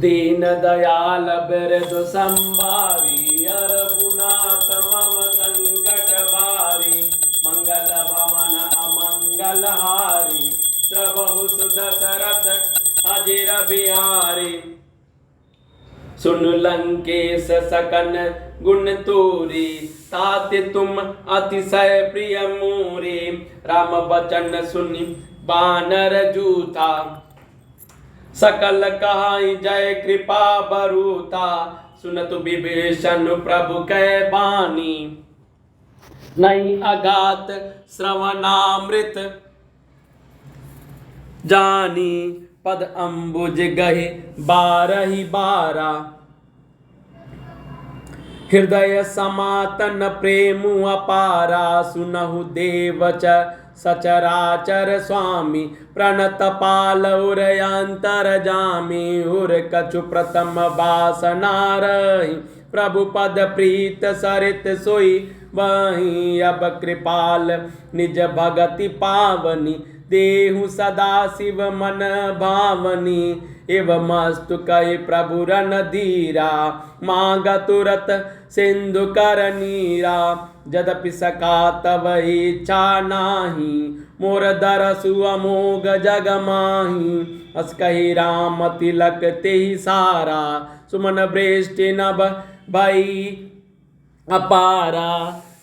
दीन दयाल बिरदु संभारी अरघुनाथ मम संकट भारी मंगल भवन अमंगल हारी प्रभु सुदशरथ अजिर बिहारी सुन लंकेश सकन गुण तोरी ताते तुम अतिशय प्रिय मोरे राम बचन सुनि बानर जूता सकल कहाई जय कृपा बरूता सुनतु विभीषण प्रभु कै बानी नहीं अगात श्रवणामृत जानी पद अम्बुज गहे बारहि बारा हृदय समातन प्रेमु अपारा सुनहु देवच सचराचर स्वामी प्रणत पाल उरयांतर जामी उर कछु प्रथम वासनारहि प्रभु पद प्रीत सरित सोई वहीं अब कृपाल निज भगति पावनी देहु सदा शिव मन भावनी एवमस्तु कहि प्रभु रणधीरा मांग तुरत सिंधु कर नीरा यद्यपि सका तव इच्छा नाही मोर दरसु अमोघ जग माही अस कहि राम तिलक तेहि सारा सुमन वृष्टि नभ भई अपारा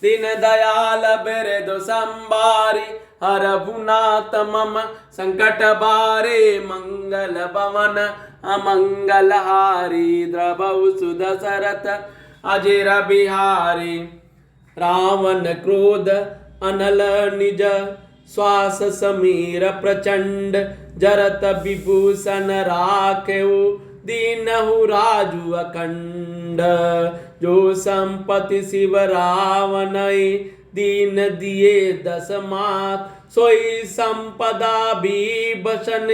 दीन दयाल बिरदु संभारी हरभुनाथ मम संकट बारे मंगल भवन अमंगल हारी द्रवहु सुदशरथ अजिर बिहारी रावण क्रोध अनल निज श्वास समीर प्रचंड जरत विभूषण राखेउ दीनहु राजु अखंड जो संपत्ति शिव रावण दीन दिए दस मात सोई संपदा विभीषण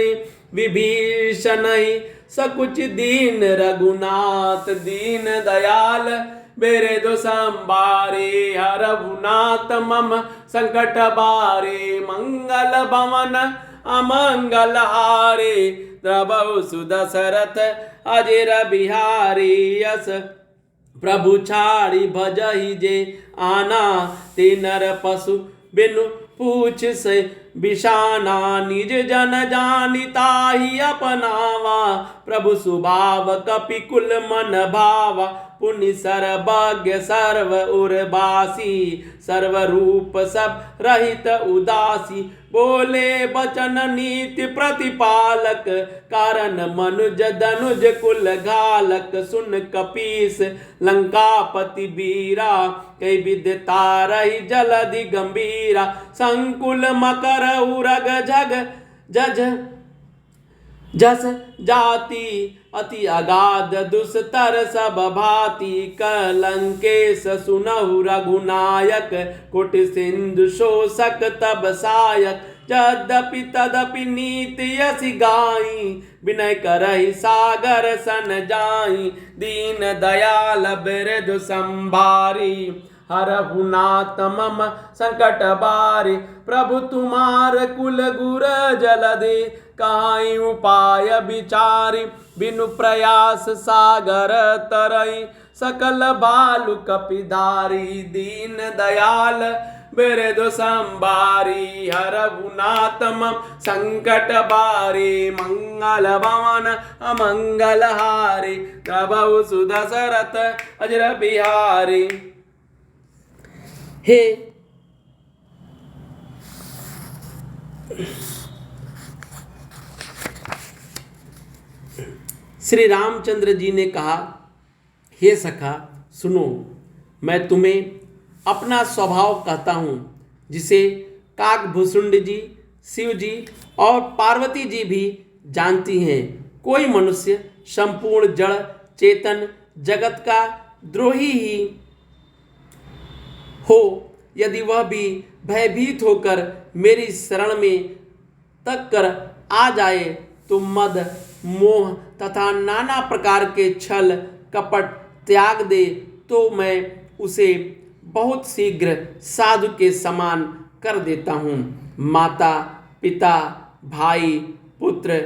विभीषण सकुच दीन रघुनाथ दीन दयाल बिरदु संभारे हरघुनाथ मम संकट बारे मंगल भवन अमंगल हारे द्रवहु सुदशरथ अजिर बिहारी यस प्रभु छाड़ी भजहि जे आना ते नर पशु बिनु पूछ से बिशाना निज जन जानिता ही अपनावा प्रभु सुभाव कपि कुल मन भावा पुनि सर्वज्ञ सर्व उर्वासी सर्व रूप सब रहित उदासी बोले बचन नीति प्रतिपालक कारण मनुज धनुज कुल घालक सुन कपीस लंकापति बीरा कई विद्यता रही जलधि गंभीरा संकुल मकर उरग झग जज जस जाति अति अगाध दुस्तर सब भांति कलंकेश सुनहु रघुनायक कुटि सिंधु शोषक तब सायक यद्यपि तदपि नीति यसि गाई विनय करहि सागर सन जाई दीन दयाल बिरदु संभारी हरघुनाथ मम संकट बारी प्रभु तुम्हार कुल गुर जलधि काई उपाय विचारी बिनु प्रयास सागर तरई सकल भालु कपिधारी दीन दयाल बिरदु संभारी हरघुनाथ मम संकट बारी मंगल भवन अमंगल हारी प्रभु सुदशरथ अजिर बिहारी। हे श्री रामचंद्र जी ने कहा, हे सखा सुनो, मैं तुम्हें अपना स्वभाव कहता हूँ जिसे काकभूषुंड जी, शिव जी और पार्वती जी भी जानती हैं। कोई मनुष्य संपूर्ण जड़ चेतन जगत का द्रोही ही हो, यदि वह भी भयभीत होकर मेरी शरण में तक कर आ जाए तो मद मोह तथा नाना प्रकार के छल कपट त्याग दे तो मैं उसे बहुत शीघ्र साधु के समान कर देता हूँ। माता पिता भाई पुत्र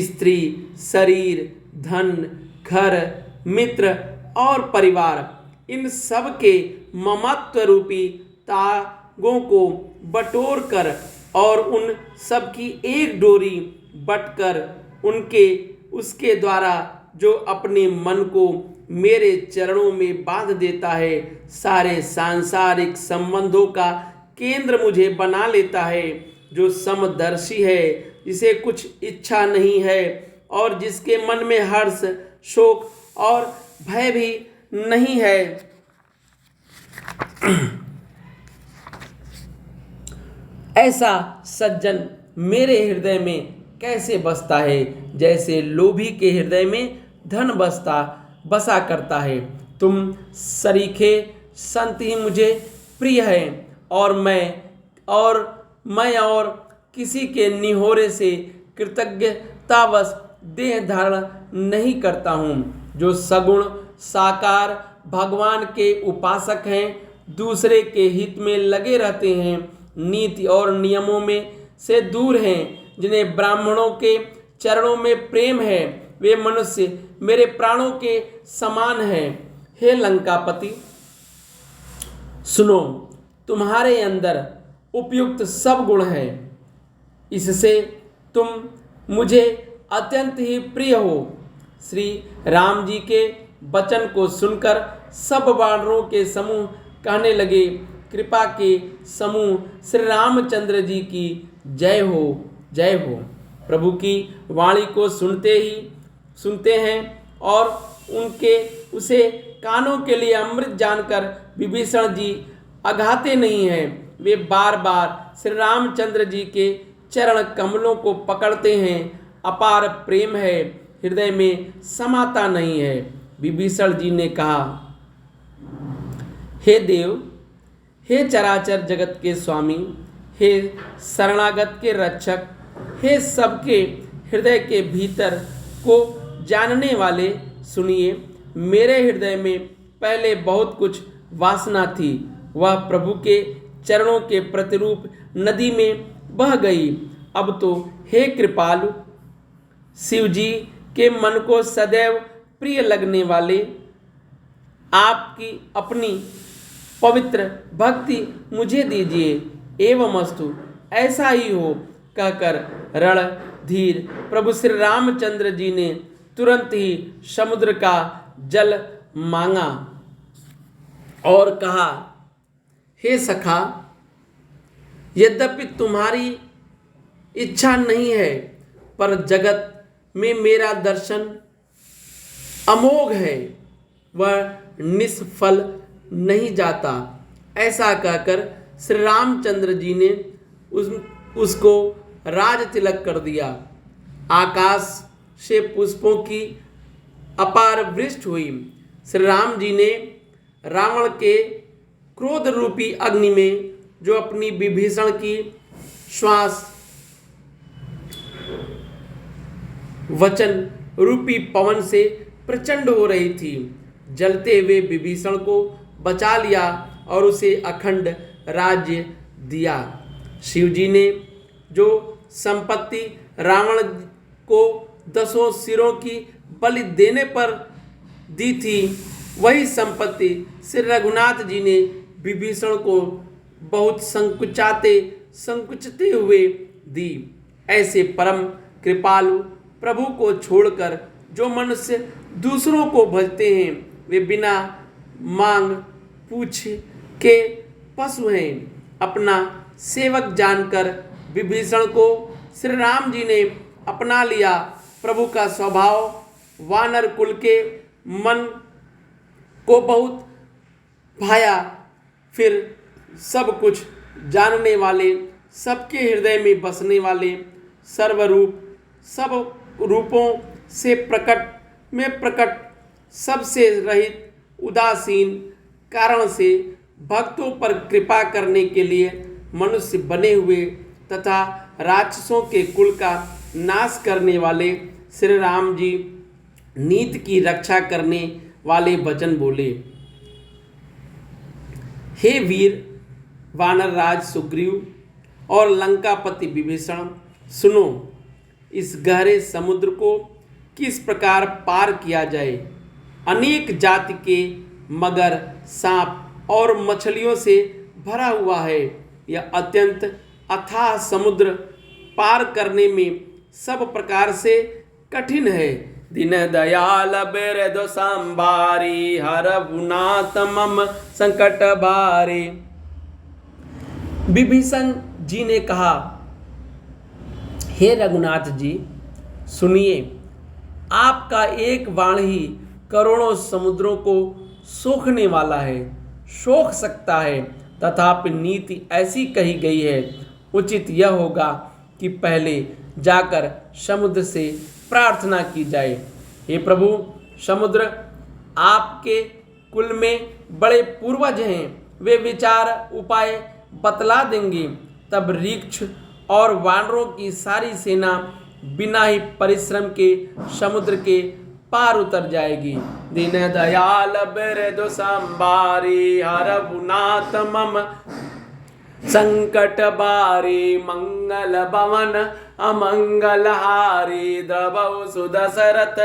स्त्री शरीर धन, घर, मित्र और परिवार, इन सब के ममत्व रूपी तागों को बटोर कर और उन सब की एक डोरी बटकर उनके उसके द्वारा जो अपने मन को मेरे चरणों में बांध देता है, सारे सांसारिक संबंधों का केंद्र मुझे बना लेता है, जो समदर्शी है, जिसे कुछ इच्छा नहीं है और जिसके मन में हर्ष, शोक और भय भी नहीं है। ऐसा सज्जन मेरे हृदय में कैसे बसता है, जैसे लोभी के हृदय में धन बसा करता है। तुम सरीखे संत ही मुझे प्रिय है और मैं और किसी के निहोरे से कृतज्ञतावश देह धारण नहीं करता हूँ। जो सगुण साकार भगवान के उपासक हैं, दूसरे के हित में लगे रहते हैं, नीति और नियमों में से दूर हैं, जिन्हें ब्राह्मणों के चरणों में प्रेम है, वे मनुष्य मेरे प्राणों के समान हैं। हे लंकापति, सुनो, तुम्हारे अंदर उपयुक्त सब गुण हैं, इससे तुम मुझे अत्यंत ही प्रिय हो। श्री राम जी के वचन को सुनकर सब वानरों के समूह कहने लगे, कृपा के समूह श्री रामचंद्र जी की जय हो, जय हो। प्रभु की वाणी को सुनते हैं और उनके उसे कानों के लिए अमृत जानकर विभीषण जी अघाते नहीं हैं। वे बार बार श्री रामचंद्र जी के चरण कमलों को पकड़ते हैं। अपार प्रेम है, हृदय में समाता नहीं है। विभीषण जी ने कहा, हे देव, हे चराचर जगत के स्वामी, हे शरणागत के रक्षक, हे सबके हृदय के भीतर को जानने वाले, सुनिए। मेरे हृदय में पहले बहुत कुछ वासना थी, वह प्रभु के चरणों के प्रतिरूप नदी में बह गई। अब तो हे कृपालु शिव जी के मन को सदैव प्रिय लगने वाले, आपकी अपनी पवित्र भक्ति मुझे दीजिए। एवमस्तु, ऐसा ही हो, कहकर रणधीर प्रभु श्री रामचंद्र जी ने तुरंत ही समुद्र का जल मांगा और कहा, हे सखा, यद्यपि तुम्हारी इच्छा नहीं है, पर जगत में मेरा दर्शन अमोघ है, वह निष्फल नहीं जाता। ऐसा कहकर श्री रामचंद्र जी ने उसको राज तिलक कर दिया। आकाश से पुष्पों की अपार वृष्टि हुई। श्री राम जी ने रावण के क्रोध रूपी अग्नि में, जो अपनी विभीषण की श्वास वचन रूपी पवन से प्रचंड हो रही थी, जलते हुए विभीषण को बचा लिया और उसे अखंड राज्य दिया। शिव जी ने जो संपत्ति रावण को 10 सिरों की बलि देने पर दी थी, वही संपत्ति श्री रघुनाथ जी ने विभीषण को बहुत संकुचते हुए दी। ऐसे परम कृपालु प्रभु को छोड़कर जो मनुष्य दूसरों को भजते हैं, वे बिना मांग पूछ के पशु हैं। अपना सेवक जानकर विभीषण को श्री राम जी ने अपना लिया। प्रभु का स्वभाव वानर कुल के मन को बहुत भाया। फिर सब कुछ जानने वाले, सबके हृदय में बसने वाले, सर्वरूप सब रूपों से प्रकट, सबसे रहित, उदासीन कारण से भक्तों पर कृपा करने के लिए मनुष्य बने हुए तथा राक्षसों के कुल का नाश करने वाले श्री राम जी नीति की रक्षा करने वाले वचन बोले। हे वीर वानर राज सुग्रीव और लंकापति विभीषण, सुनो, इस गहरे समुद्र को किस प्रकार पार किया जाए। अनेक जाति के मगर, सांप और मछलियों से भरा हुआ है। यह अत्यंत अथाह समुद्र पार करने में सब प्रकार से कठिन है। दीन दयाल बिरदु संभारी, हरहुनाथ मम संकट भारी। विभीषण जी ने कहा, हे रघुनाथ जी सुनिए, आपका एक बाण ही करोड़ों समुद्रों को सोखने वाला है, सोख सकता है। तथापि नीति ऐसी कही गई है, उचित यह होगा कि पहले जाकर समुद्र से प्रार्थना की जाए। हे प्रभु, समुद्र आपके कुल में बड़े पूर्वज हैं, वे विचार उपाय बतला देंगे। तब ऋक्ष और वानरों की सारी सेना बिना ही परिश्रम के समुद्र के पार उतर जाएगी। दीन दयाल बिरदु संभारी, हरहुनाथ मम संकट बारी। मंगल भवन अमंगल हारी, द्रवहु सुदशरथ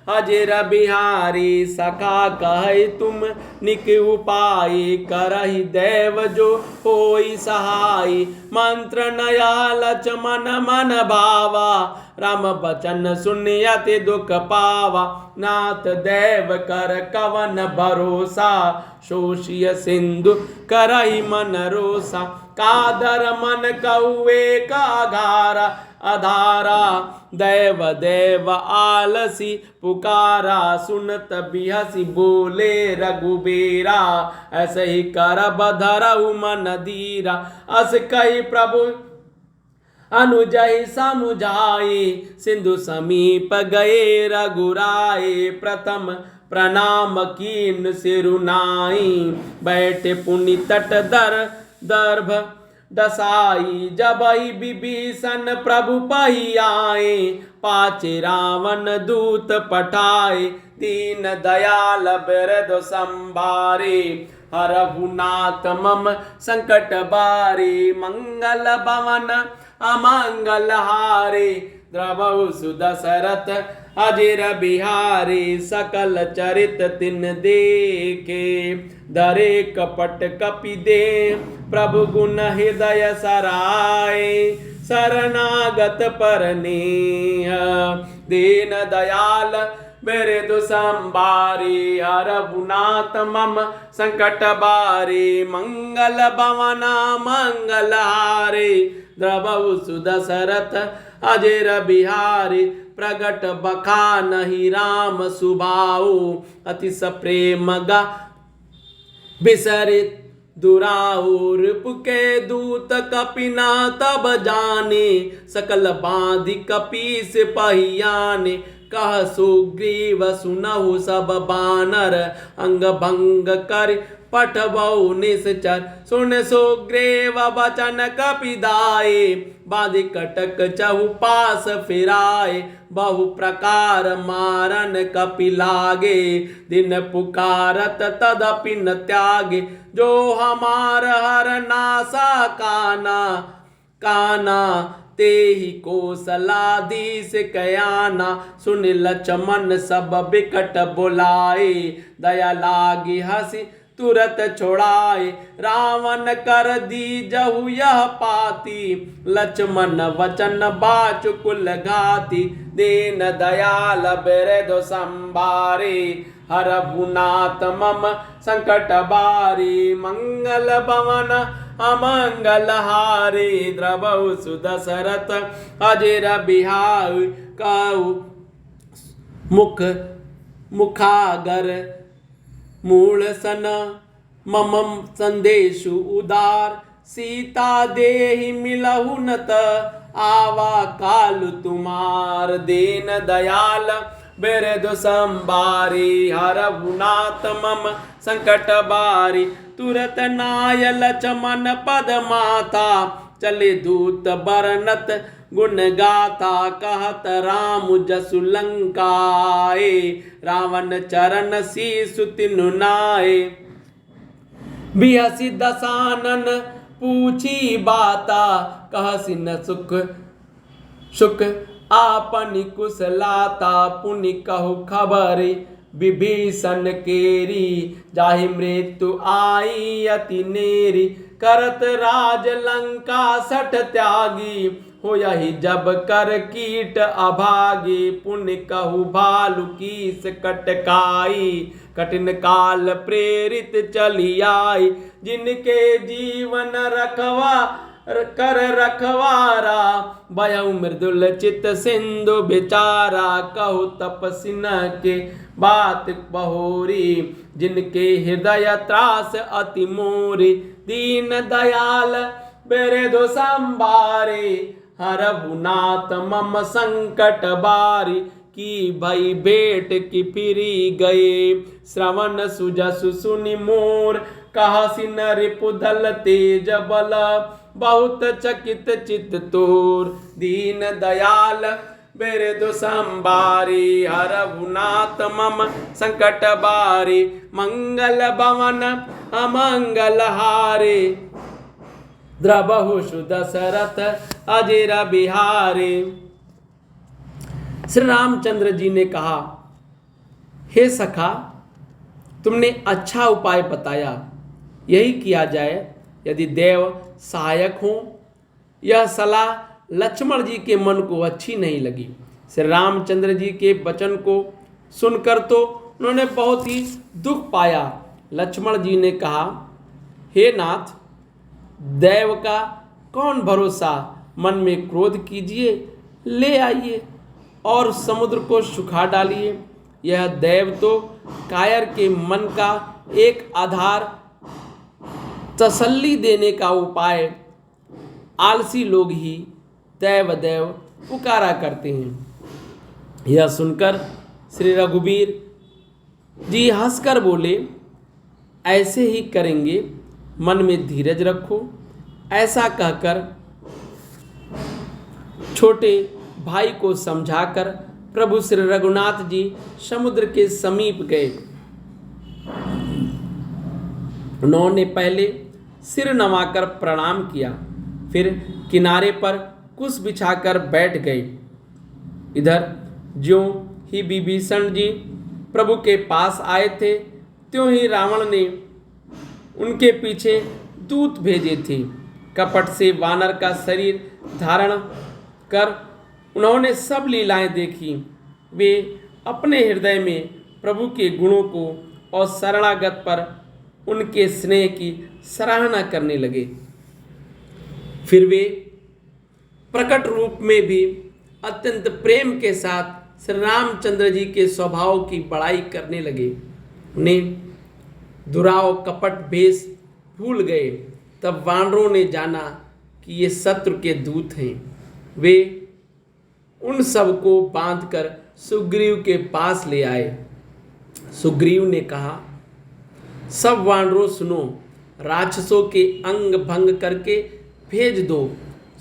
अजिर बिहारी। सखा कहे तुम निक उपाय, करहि देव जो होई सहाय। मंत्र नया लक्ष्मण मन भावा, राम बचन सुनियति दुख पावा। नाथ देव कर कवन भरोसा, शोषिय सिंधु करहि मन रोसा। कादर मन कौए का घारा, अधारा देव देव आलसी पुकारा। सुनत बिहसी बोले रघुबीरा, ऐसे ही करब धरऊ मन धीरा। अस कही प्रभु अनुजहि समुझाए, सिंधु समीप गए रघुराए। प्रथम प्रणाम कीन सिरुनाई, बैठे पुनि तट दर्भ दसाई। जबहि विभीषण प्रभु पही आए, पाछे रावण दूत पठाए। दीन दयाल बिरदु संभारे, हरहुनाथ मम संकट बारे। मंगल भवन अमंगल हारे, द्रवहु सुदशरथ अजिर बिहारी। सकल चरित तिन देखे, धरे कपट कपि दे। प्रभु गुण हृदय सराय, शरणागत परनेह। दीन दयाल बिरदु संभारी, हरहुनाथ मम संकट बारी। मंगल भवन मंगल हारे, द्रवहु सुदशरथ अजिर बिहारी। प्रगट बखानहि राम सुभाऊ, अति सप्रेम गा बिसरित दुराऊ। रिपु के दूत कपिना तब जाने, सकल बांधि कपीस पहियाने। कह सुग्रीव सुनहु सब बानर, अंग भंग कर पठबहु निश्चर। सुन सुग्रीव बचन कपिदाए, बांधि कटक चहु पास फिराए। बहु प्रकार मारन कपि लागे, दिन पुकारत तदपि न त्यागे। जो हमार हर नासा काना, काना तेहि कौशलाधीश कयाना। सुन लक्ष्मण सब बिकट बुलाए, दया लागी हंसी तुरत छोड़ाए। रावण कर दीजहु यह पाती, लक्ष्मण वचन बाचुकुल घाती। दीन दयाल बिरदु संभारे, हरहुनाथ मम संकट बारी। मंगल भवन अमंगल हारे, द्रवहु सुदशरथ अजिर बिहारी। कहु मुखागर मूल सन, मम संदेशु उदार। सीता देहि मिलहु न त, आवा कालु तुमार। दीन दयाल बिरदु संभारी, हरहुनाथ मम संकट बारी। तुरत नाय लक्ष्मण पद माता, चले दूत बरनत गुण गाथा। कहत राम जसु लंकाए, रावण चरण शीसु तिनु नाए। बिहसी दसानन पूछी बाता, कहसी न सुख आपनी कुशलाता पुनि कहु खबर, विभीषण केरी जाहि मृत्यु आई अति नेरी, करत राज लंका सठ त्यागी, हो यही जब कर कीट अभागी, पुण्य कहु भालु कीस कटकाई, कठिन काल प्रेरित चली आई, जिनके जीवन कर रखवारा, भयउ मृदुल चित सिंधु बेचारा, कहु तपसिन के बात बहोरी, जिनके हृदय त्रास अति मोरी, दीन दयाल बेरेदो संबारे, हरहु नाथ मम संकट बारी, की भई भेंट की फिरी गए, श्रवण सुजसु सुनि मोर, कहसि न रिपु धल तेज बल, बहुत चकित चित तोर, दीन दयाल बेरेदो संबारी, हरहु नाथ मम संकट बारी, मंगल भवन अमंगल हारे, द्रवहु सुदशरथ अजिर बिहारे। श्री रामचंद्र जी ने कहा, हे सखा, तुमने अच्छा उपाय बताया, यही किया जाए। यदि देव सहायक हो। यह सलाह लक्ष्मण जी के मन को अच्छी नहीं लगी। श्री रामचंद्र जी के वचन को सुनकर तो उन्होंने बहुत ही दुख पाया। लक्ष्मण जी ने कहा, हे नाथ, देव का कौन भरोसा, मन में क्रोध कीजिए, ले आइए और समुद्र को सुखा डालिए। यह देव तो कायर के मन का एक आधार, तसल्ली देने का उपाय आलसी लोग ही दैव देव पुकारा करते हैं। यह सुनकर श्री रघुवीर जी हंसकर बोले, ऐसे ही करेंगे, मन में धीरज रखो। ऐसा कहकर छोटे भाई को समझाकर प्रभु श्री रघुनाथ जी समुद्र के समीप गए। उन्होंने पहले सिर नवाकर प्रणाम किया, फिर किनारे पर कुश बिछाकर बैठ गए। इधर ज्यों ही विभीषण जी प्रभु के पास आए थे, त्यों ही रावण ने उनके पीछे दूत भेजे थे। कपट से वानर का शरीर धारण कर उन्होंने सब लीलाएं देखी। वे अपने हृदय में प्रभु के गुणों को और शरणागत पर उनके स्नेह की सराहना करने लगे। फिर वे प्रकट रूप में भी अत्यंत प्रेम के साथ श्री रामचंद्र जी के स्वभाव की बड़ाई करने लगे। उन्हें दुराव कपट भेष भूल गए। तब वानरों ने जाना कि ये शत्रु के दूत हैं। वे उन सबको बांधकर सुग्रीव के पास ले आए। सुग्रीव ने कहा, सब वानरों सुनो, राक्षसों के अंग भंग करके भेज दो।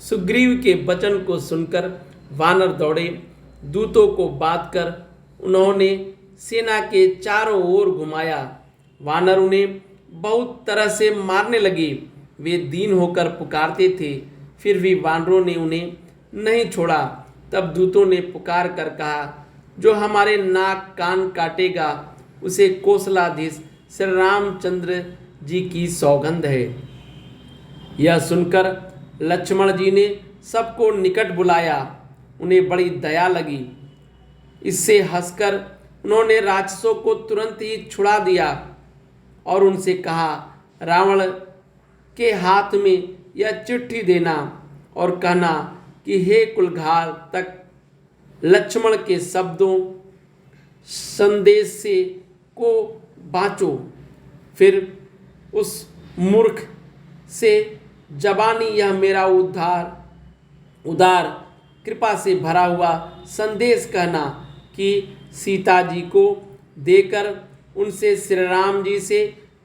सुग्रीव के वचन को सुनकर वानर दौड़े। दूतों को बांधकर उन्होंने सेना के चारों ओर घुमाया। वानर उन्हें बहुत तरह से मारने लगे। वे दीन होकर पुकारते थे, फिर भी वानरों ने उन्हें नहीं छोड़ा। तब दूतों ने पुकार कर कहा, जो हमारे नाक कान काटेगा उसे कौशलाधीश श्री रामचंद्र जी की सौगंध है। यह सुनकर लक्ष्मण जी ने सबको निकट बुलाया। उन्हें बड़ी दया लगी। इससे हंसकर उन्होंने राक्षसों को तुरंत ही छुड़ा दिया और उनसे कहा, रावण के हाथ में यह चिट्ठी देना और कहना कि हे कुलघाल तक लक्ष्मण के शब्दों संदेश से को बाँचो। फिर उस मूर्ख से जबानी यह मेरा उदार कृपा से भरा हुआ संदेश कहना कि सीता जी को देकर उनसे श्री राम जी से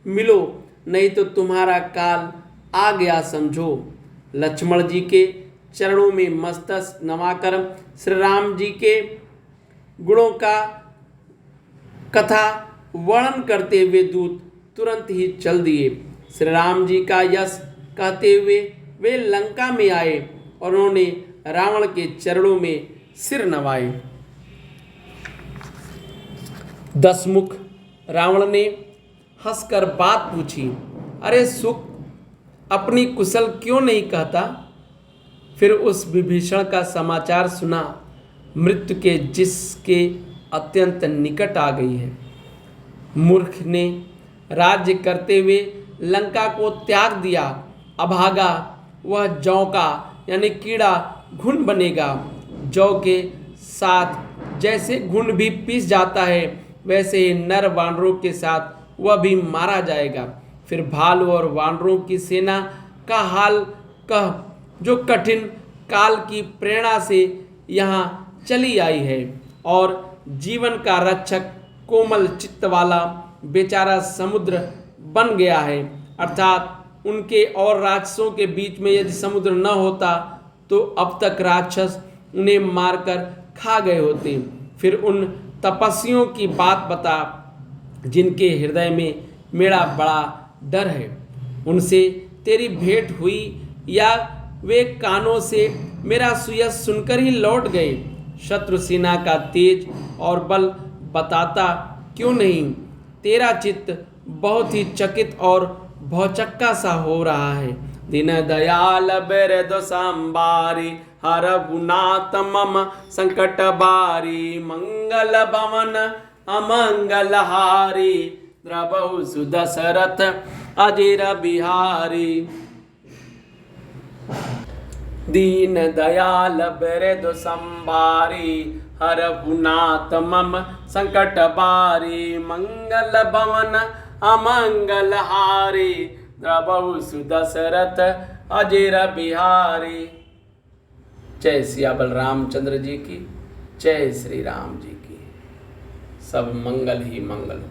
मिलो, नहीं तो तुम्हारा काल आ गया समझो। लक्ष्मण जी के चरणों में मस्तक नवाकर श्री राम जी के गुणों का कथा वर्णन करते हुए दूत तुरंत ही चल दिए। श्री राम जी का यश कहते हुए वे लंका में आए और उन्होंने रावण के चरणों में सिर नवाए। दशमुख रावण ने हंसकर बात पूछी, अरे सुख, अपनी कुशल क्यों नहीं कहता? फिर उस विभीषण का समाचार सुना, मृत्यु के जिसके अत्यंत निकट आ गई है। मूर्ख ने राज्य करते हुए लंका को त्याग दिया, अभागा वह जौ का यानी कीड़ा घुन बनेगा। जौ के साथ जैसे घुन भी पीस जाता है, वैसे ही नर वानरों के साथ वह भी मारा जाएगा। फिर भालू और वानरों की सेना का हाल कह, जो कठिन काल की प्रेरणा से यहाँ चली आई है और जीवन का रक्षक कोमल चित्त वाला बेचारा समुद्र बन गया है। अर्थात उनके और राक्षसों के बीच में यदि समुद्र न होता तो अब तक राक्षस उन्हें मारकर खा गए होते। फिर उन तपस्वियों की बात बता जिनके हृदय में मेरा बड़ा डर है। उनसे तेरी भेंट हुई या वे कानों से मेरा सुयश सुनकर ही लौट गए? शत्रु सेना का तेज और बल बताता क्यों नहीं? तेरा चित्त बहुत ही चकित और भौचक्का सा हो रहा है। दीन दयाल बिरदु संबारी, हरहुनाथ मम संकट बारी, मंगल भवन अमंगल हारी, द्रवहु सुदशरथ अजिर बिहारी। दीन दयाल बिरदु संबारी, हरहुनाथ मम संकट बारी, मंगल भवन अमंगल हारी, द्रवहु सुदशरथ अजिर बिहारी। जय सिया बलरामचंद्र जी की, जय श्री राम जी की। सब मंगल ही मंगल।